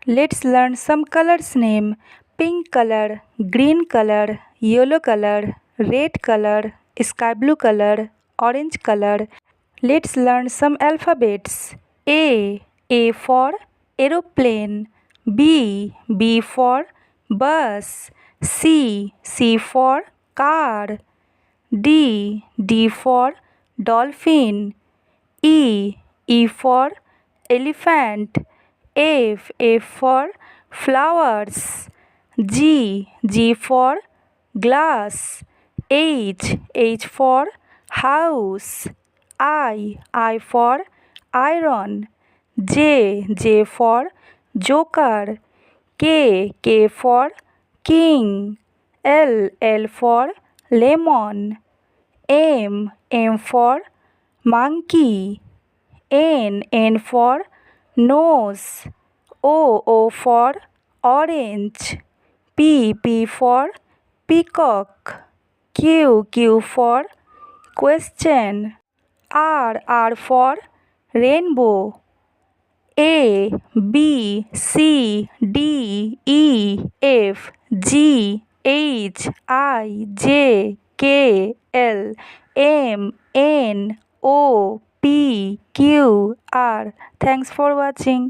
Let's learn some colors name. Pink color, green color, yellow color, red color, sky blue color, orange color. Let's learn some alphabets. A for aeroplane. B for bus. C for car. D for dolphin. E for elephant. F for flowers. G for glass. H for house. I for iron. J for joker. K for king. L for lemon. M for monkey. N for nose. O for orange. P for peacock. Q for question. R for rainbow. A B C D E F G H I J K L M N O P Q R. Thanks for watching.